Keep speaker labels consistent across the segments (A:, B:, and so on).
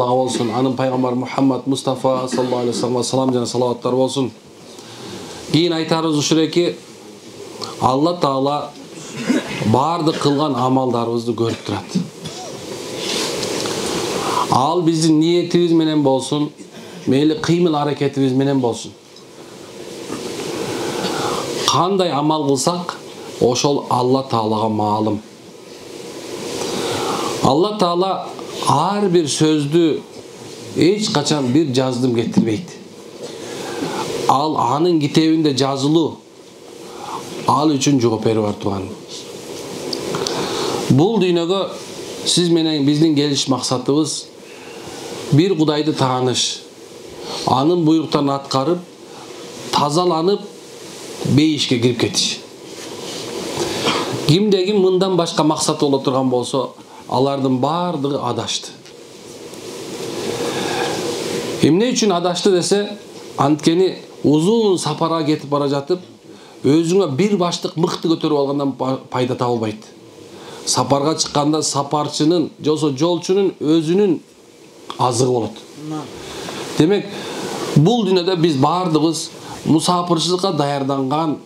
A: Allah'a olsun, anın Peygamber Muhammed Mustafa sallallahu aleyhi ve sellem salam jana salavatlar olsun. Keyin aytarыбыз ушуреки Allah Taala барды кылган амалдарыбызды көрүп турат. Ал биздин ниетибиз менен болсун, мейли кыймыл аракетибиз менен болсун. Кандай амал кылсак, ошол Allah Таалага маалым. Allah Taala ар бир сөздү эч качан бир жаздым кетирбейт. Ал анын китебинде жазылуу ал үчүн жооп берип бар турган. Бул дүйнөгө сиз менен биздин келиш максатыбыз бир Кудайды тааныш, анын буйруктарын аткарып, тазаланып, бейишке кирип кетиш. Кимде ким мындан башка максат боло турган болсо, алардын бардыгы адашты. Эмне үчүн адашты десе, анткени узун сапарга кетип бара жатып, өзүңө бир баштык мыкты көтөрүп алгандан пайда табылбайт. Сапарга чыкканда сапарчынын, жосо жолчунун өзүнүн азыгы болот. Демек, бул дүйнөдө биз бардыгыбыз мусапырчылыкка даярданган,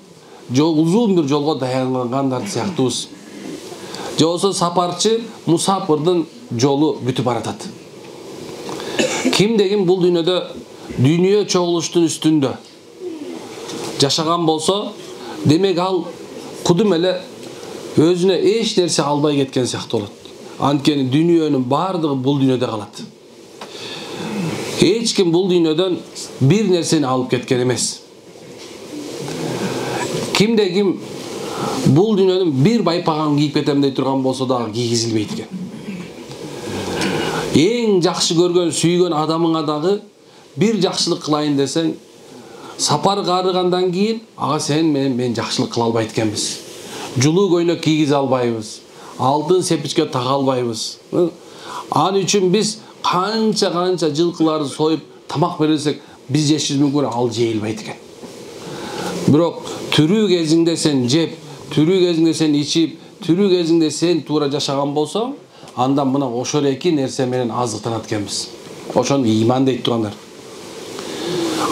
A: узун бир жолго даярдангандар сыяктуубуз. Жосо сапарчы мусапырдын жолу бүтүп баратат. Кимде ким бул дүйнөдө дүйнө чогулуштун үстүндө жашаган болсо, демек ал кудум эле өзүнө эч нерсе албай кеткен сыяктуу болот. Анткени дүйнөнүн бардыгы бул дүйнөдө калат. Эч ким бул дүйнөдөн бир нерсени алып кеткен эмес. Кимде ким бул дүйнөнүн бир байпаган кийип кетем дей турган болсо дагы кийгизилбейт экен. Эң жакшы көргөн, сүйгөн адамыңа дагы бир жакшылык кылайын десең, сапарга арыгандан кийин, ага сен мен жакшылык кыла албайт экенбиз. Жулуу көйнөк кийгизе албайбыз. Алтын сепичке тага албайбыз. Ал үчүн биз канча жылкыларды союп тамак берсек, биз жешибиз мүмкүн, ал жейилбейт экен. Бирок түрүү кезиңде сен жеп, түрүү кезиңде сен ичип, түрүү кезиңде сен туура жашаган болсоң, анда мына ошол эки нерсе менен азыктанат экенбиз. Ошону ыйман дейт тургандар.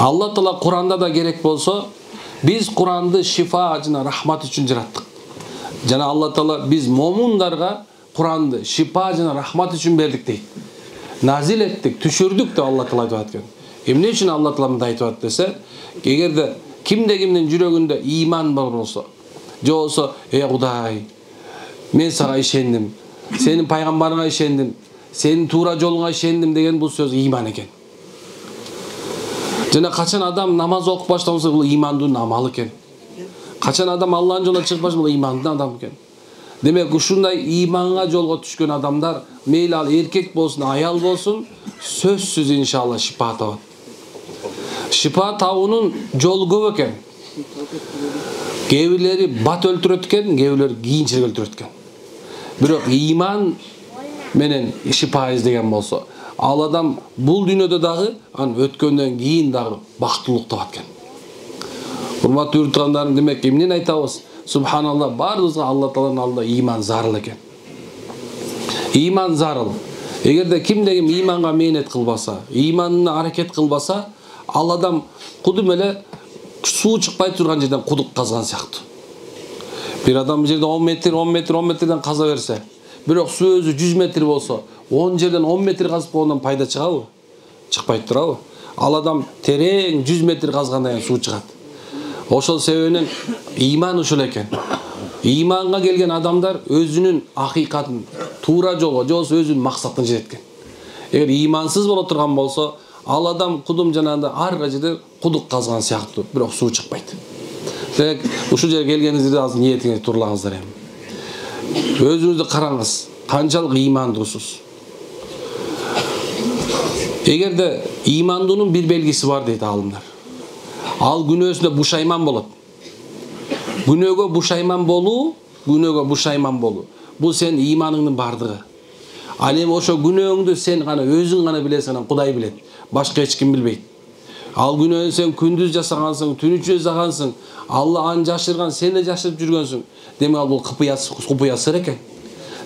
A: Allah Taala Kur'anda da gerek bolsa, biz Kur'an'da şifa жана рахмат үчүн жараттык. Жана Allah Taala biz момундарга Kur'an'da şifa жана рахмат үчүн бердик дейт. Назил еттик, түшүрдүк деп Allah Taala айтып аткан. Эмне үчүн Allah Taala мындай айтып атты десе, эгерде кимде кимдин жүрөгүндө ыйман бар болсо, же болсо, Кудай, мен сага ишендим, сенин пайгамбарыңа ишендим, сенин туура жолуңа ишендим деген бул сөз ыйман экен. Жана качан адам намаз окуп баштаса бул ыймандын амалы экен. Качан адам Аллахтын жолуна чыгып баштаса бул ыймандын адам экен. Демек ушундай ыйманга жолго түшкөн адамдар, мейли ал эркек болсун, аял болсун, сөзсүз иншалла шипа табат. Шипа табуунун жолу көп экен. Кээ бирлери бат өлтүрөт экен, кээ бирлери кийинчерээк өлтүрөт экен. Бирок ыйман менен шипа издеген болсо, ал адам бул дүйнөдө дагы, ан өткөндөн кийин дагы бактылык табат экен. Урматтуу уруттугандарым, демек эмнени айтабыз? Субханалла, баарыбызга Алла Тааланын алдында ыйман зарыл экен. Ыйман зарыл. Эгерде кимде ким ыйманга мээнет кылбаса, ыйманына аракет кылбаса, ал адам кудум эле суу чыкпай турган жерден кудук казган сыяктуу. Бир адам бул жерде 10 метрден каза берсе, бирок суу өзү 100 метр болсо, 10 жерден 10 метр казып койгондон пайда чыгабы? Чыкпай турабы? Ал адам терең 100 метр казгандан кийин суу чыгат. Ошол себебинен ыйман ушул экен. Ыйманга келген адамдар өзүнүн акыйкатын, туура жолго, же болбосо өзүнүн максатын жеткен. Эгер ыймансыз боло турган болсо, ал адам кудум жанагында ар жерде кудук казган сыяктуу, бирок суу чыкпайт. Демек, ушул жерге келгениңизде азыр ниетиңизди турлагыңыздар эми. Өзүңүздү караңыз, канчалык ыймандуусуз. Эгерде ыймандуунун бир белгиси бар дейт алымдар. Ал күнөөсүнө бушайман болот. Күнөөгө бушайман болуу, бул сен ыйманыңдын бардыгы. Ал эми ошо күнөөңдү сен гана өзүң гана билесиң, Кудай билет. Башка эч ким билбейт. Ал күнөөнү сен күндүз жасагансың, түн ичинде жасагансың, Алла аны жашырган, сен да жашырып жүргөнсүң. Демек ал бул купуя сыр экен.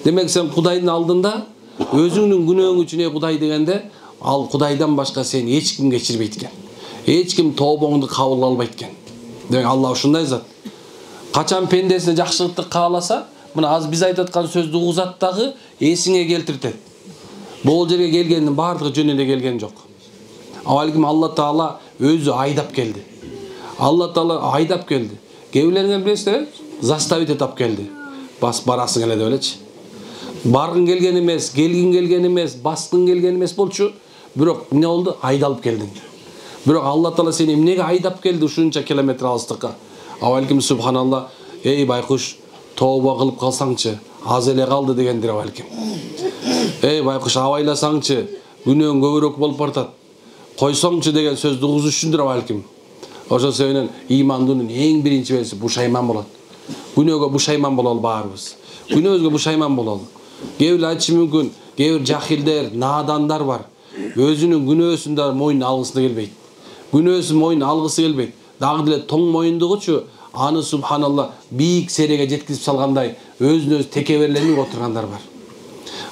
A: Демек сен Кудайдын алдында өзүңдүн күнөөң үчүн Кудай дегенде, ал Кудайдан башка сени эч ким кечирбейт экен. Эч ким тообоңду кабыл албайт экен. Демек Алла ушундай зат. Качан пендесине жакшылыкты кааласа, мына аз биз айтып аткан сөздү угузат дагы эсиңе келтиртет. Бул жерге келгендин баардыгы жөн эле келген жок. Балким Алла Таала өзү айдап келди. Алла Таала айдап келди. Кээ билесиздер, заставить этап келди. Бас барасың эле деп элечи. Баргың келген эмес, келгин келген эмес, баскың келген эмес болчу. Бирок эмне болду? Айдалып келдиң. Бирок Алла Таала сени эмнеге айдап келди ушунча километр алыстыкка? Балким субханалла, эй байкуш, тооба кылып калсаңчы, аз эле калды дегендир балким. Эй байкуш, абайласаңчы, күнөөң көбүрөөк болуп бартат. Койсоңчу деген сөздү угузушунdur балким. Ошол себептен имандын эң биринчи белгиси бушайман болот. Күнөөгө бушайман бололу баарыбыз. Күнөөбүзгө бушайман бололу. Кээ бир айтышы мүмкүн, кээ бир жахилдер, наадандар бар. Өзүнүн күнөөсүн да мойнуна алгысы келбейт. Күнөөсүн мойнуна алгысы келбейт. Дагы деле тоң мойындугучу аны субханалла бийик сереге жеткизип салгандай өзүнө өзү текеберленип отургандар бар.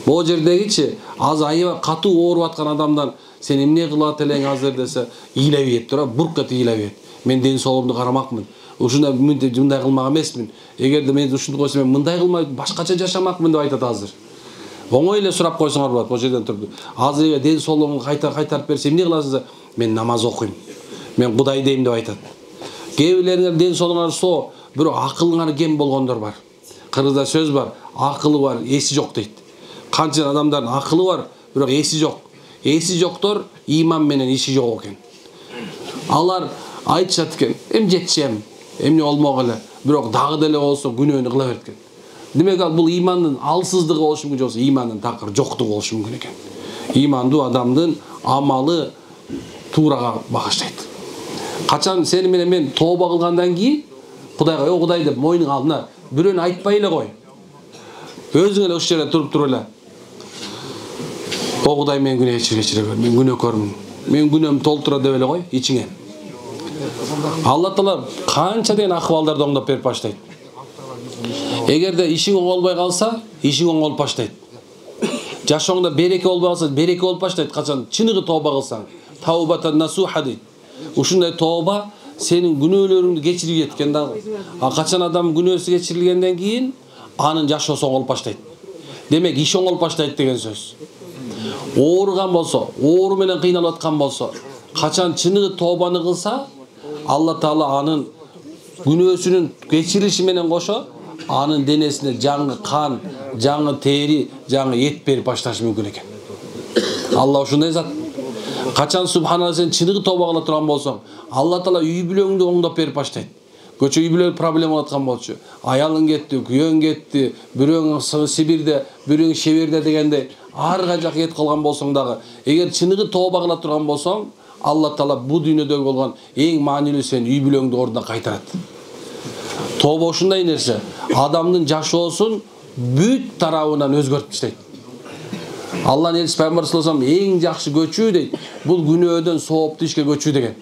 A: Бул жердегичи аз аябай катуу ооруп аткан адамдан сен эмне кылат элең азыр десе, ыйлабейт тура, буркат ыйлабейт. Мен ден соолугумду карамакмын. Ушундай мындай кылмак эмесмин. Эгерде мен ушунду койсом, мен мындай кылмай башкача жашамакмын деп айтат азыр. Оңой эле сурап койсоңор болот, бул жерден туруп. Азыр эгер ден соолугуңду кайтарып берсе, эмне кыласыз? Мен намаз окуйм. Мен Кудай дейм деп айтат. Кээ бирлериңер ден соолугуңар со, бирок акылыңар кем болгондор бар. Кыргызда сөз бар, акылы бар, эси жок дейт. Канча адамдардын акылы бар, бирок эси жок. Эси жоктор иман менен иши жок экен. Алар айтышат экен, жетишем, эмне болмок эле, бирок дагы деле болсо күнөөнү кыла берет экен. Демек бул имандын алсыздыгы болушу мүмкүн болсо, имандын такыр жоктугу болушу мүмкүн экен. Имандуу адамдын амалы туурага багыштайт. Качан сени менен мен тооба кылгандан кийин Кудайга, "О Кудай" деп мойнуң алдына бирөөнү айтпай эле кой. Өзүң эле ушул жерде туруп эле. "О Кудай, мен күнөө кечире бер, мен күнөөкөрмүн. Мен күнөөм толтура" деп эле кой ичиңе. Алла Таала канча деген акыбалдарды оңдоп берип баштайт. Эгерде ишиң оңолбой калса, ишиң оңолуп баштайт. Жашооңдо береке болбой калса, береке болуп баштайт. Качан чыныгы тооба кылсаң, таубатан насуха дейт. Ушундай тооба сенин күнөөлөрүңдү кечирип кеткен дагы. Качан адам күнөөсү кечирилгенден кийин анын жашоосу оңолуп баштайт. Демек иш оңолуп баштайт деген сөз. Ооруган болсо, оору менен кыйналып аткан болсо, качан чыныгы тообаны кылса, Алла Таала анын күнөөсүнүн кечирилиши менен кошо, анын денесине жаңы кан, жаңы тери, жаңы эт берип башташы мүмкүн экен. Алла ушундай зат. Качан субханалла сен чыныгы тооба кыла турган болсоң, Алла Таала үй бүлөңдү оңдоп берип баштайт. Көчө үй бүлө проблема болуп аткан болчу. Аялың кетти, күйөөң кетти, бирөөң Сибирде, бирөөң Шеберде дегендей ар кайжак кетип калган болсоң дагы, эгер чыныгы тооба кыла турган болсоң, Алла Таала бу дүйнөдөгү болгон эң маанилүү сен үй бүлөңдү ордуна кайтарат. Тооба ушундай нерсе, адамдын жашоосун бүт тарабынан өзгөртүп таштайт. Алланын элчиси Пайгамбар саллаллаху алейхи ва саллям эң жакшы көчүү дейт, бул күнөөдөн сооптуу ишке көчүү деген.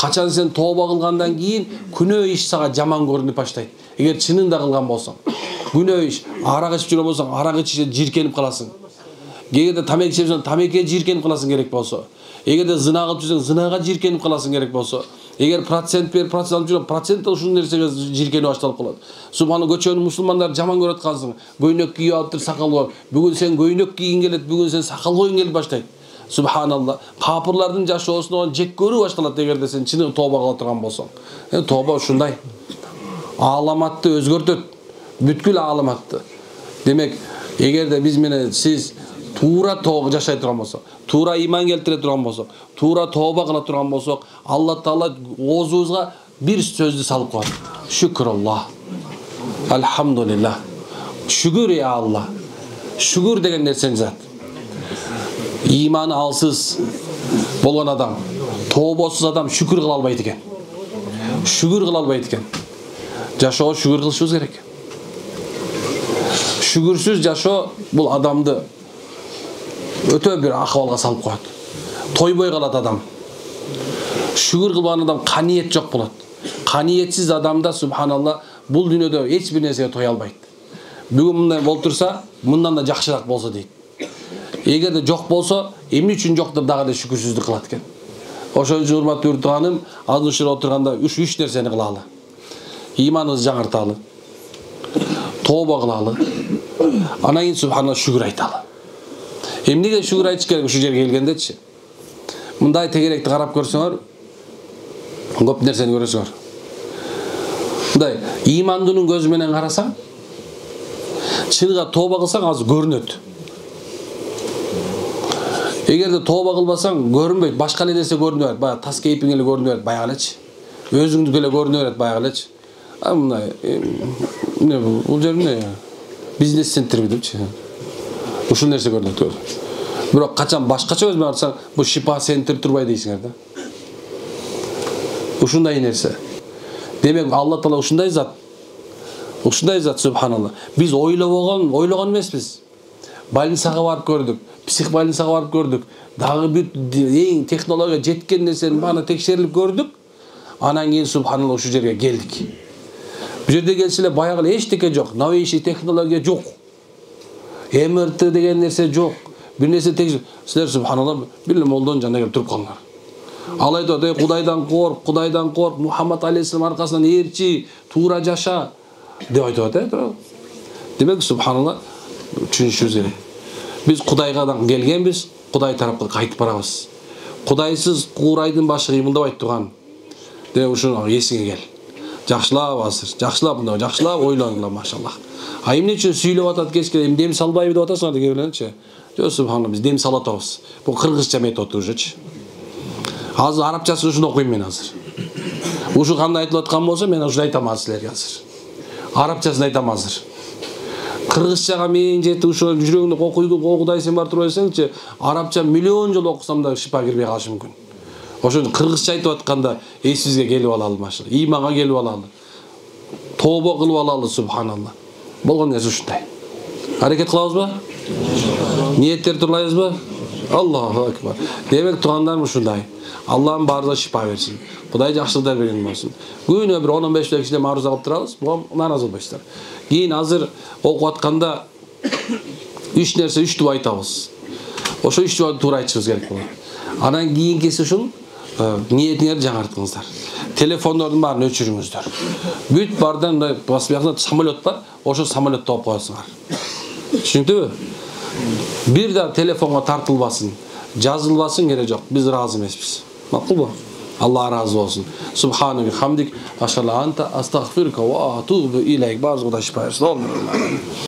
A: Качан сен тооба кылгандан кийин күнөө иш сага жаман көрүнүп баштайт. Эгер чынында кылган болсоң, күнөө иш, арак ичип жүргөн болсоң, арак ичише жиркенип каласың. Эгерде тамеки чексең, тамекиге жиркенип каласың керек болсо. Эгерде зына кылып жүрсөң, зынага жиркенип каласың керек болсо. Эгер процент берип процент алып жүрсөң, процент ушул нерсеге жиркенип башталып калат. Субхана көчөнүн мусулмандарды жаман көрүп аткансың. Көйнөк кийип алыптыр, сакал бар. Бүгүн сен көйнөк кийгиң келет, бүгүн сен сакал койгуң келип баштайт. Субханалла. Капырлардын жашоосунан жек көрүү башталат эгерде сен чыныгы тооба кыла турган болсоң. Тооба ушундай. Ааламатты өзгөртөт. Бүткүл ааламатты. Демек, эгерде биз менен сиз туура тооба жашай турган болсок, туура иман келтире турган болсок, туура тооба кыла турган болсок, Алла Таала оозубузга бир сөздү салып коет. Шүкруллах. Алхамдулиллах. Шүгүр я Алла. Шүгүр деген нерсени зат. Иманы алсыз болгон адам, тообосуз адам шүкүр кыла албайт экен. Шүгүр кыла албайт экен. Жашоо шүгүр кылышыбыз керек. Шүгүрсүз жашоо бул адамды өтө бир акыбалга салып коет. Тойбой калат адам. Шүгүр кылган адам каниет жок болот. Каниетсиз адамда субханалла бул дүйнөдө эч бир нерсеге той албайт. Бүгүн мындай болуп турса, мындан да жакшыраак болсо дейт. Эгерде жок болсо, эмне үчүн жоктур дагы эле шүкүрсүздүк кылат экен. Ошон үчүн урматтуу Үртүганым, азыр ушул отурганда үч нерсени кылалы. Иманыбызды жаңырталы. Тооба кылалы. Анан кийин субханалла шүгүр айталы. Эмнеге шүгүр айтыш керек ушул жерге келгендечи? Мындай тегеректи карап көрсөңөр, көп нерсени көрөсүңөр. Мындай имандуунун көзү менен карасаң, чыныгы тооба кылсаң азыр көрүнөт. Эгерде тооба кылбасаң көрүнбөйт, башка эле нерсе көрүнөт, баягы тас кейпиң эле көрүнөт, баягы элечи. Өзүңдүкү эле көрүнөт, баягы элечи. Мындай эмне бул жер эмне? Бизнес центрби депчи. Ушул нерсе көрүнөт. Бирок качан башкача көз менен карасаң, бул шипа центр турбай дейсиңер да. Ушундай нерсе. Демек Алла Таала ушундай зат. Ушундай зат субханалла. Биз ойлогон эмеспиз. Больницага барып көрдүк, психбольницага барып көрдүк. Дагы бир эң технология жеткен нерсени бааны текшерилип көрдүк. Анан кийин субханалла ушул жерге келдик. Бу жерде келсе эле баягы эле эчтеке жок, новейший технология жок. МРТ деген нерсе жок. Бир нерсе текшер. Силер субханалла бир эле молдонун жанына келип туруп калыңар. Ал айтат, Кудайдан корк, Мухаммад алейхиссалам аркасынан ээрчи, туура жаша деп айтат, Демек субханалла түшүнүшүбүз керек. Биз Кудайгадан келгенбиз, Кудай тарапка кайтып барабыз. Кудайсыз куурайдын башы кыймылдабайт турган. Демек ушуну эсиңе кел. Жакшылап азыр, жакшылап ойлоңуңар, машаллах. Эмне үчүн сүйлөп атат кечке, дем салбайбы деп атасыңар деген беленчи? Жок, субханалла, биз дем сала атабыз. Бул кыргызча методу ужучу. Азыр арабчасын ушуну окуйм мен азыр. Ушу кандай айтылып аткан болсо, мен ушуну айтам силерге азыр. Арабчасын айтам азыр. Кыргызчага мен жетип ушул жүрөгүңдү Кудай сен бар туруп десеңчи, арабча миллион жолу окусам да шипа кирбей калышы мүмкүн. Ошон кыргызча айтып атканда эсибизге келип алалы машалла. Иманга келип алалы. Тооба кылып алалы субханалла. Болгон нерсе ушундай. Аракет кылабызбы? Ниеттер турлайбызбы? Аллаху акбар. Демек тугандарым ушундай. Аллахым баарына шипа берсин. Кудай жакшылыктар берген болсун. Күнүнө бир 10-15 кишиден маруза кылып турабыз. Буга нааразы болбойсуздар. Кийин азыр окуп атканда 3 нерсе 3 дуба айтабыз. Ошо 3 дубаны туура айтышыбыз керек болот. Анан кийинкиси ушул ниетиңерди жаңартыңыздар. Телефондордун баарын өчүрүңүздөр. Бүт бардан басбаякта самолет бар, ошо самолетти алып коесуңар. Түшүнүктүбү? Бир да телефонго тартылбасын, жазылбасын керек жок. Биз ыраазы эмеспиз. Макулбу? Алла разы болсун. Субханака хамдик, ашалла анта астагфирука ва атубу илейк. Баарыңызга Кудай шипа берсин.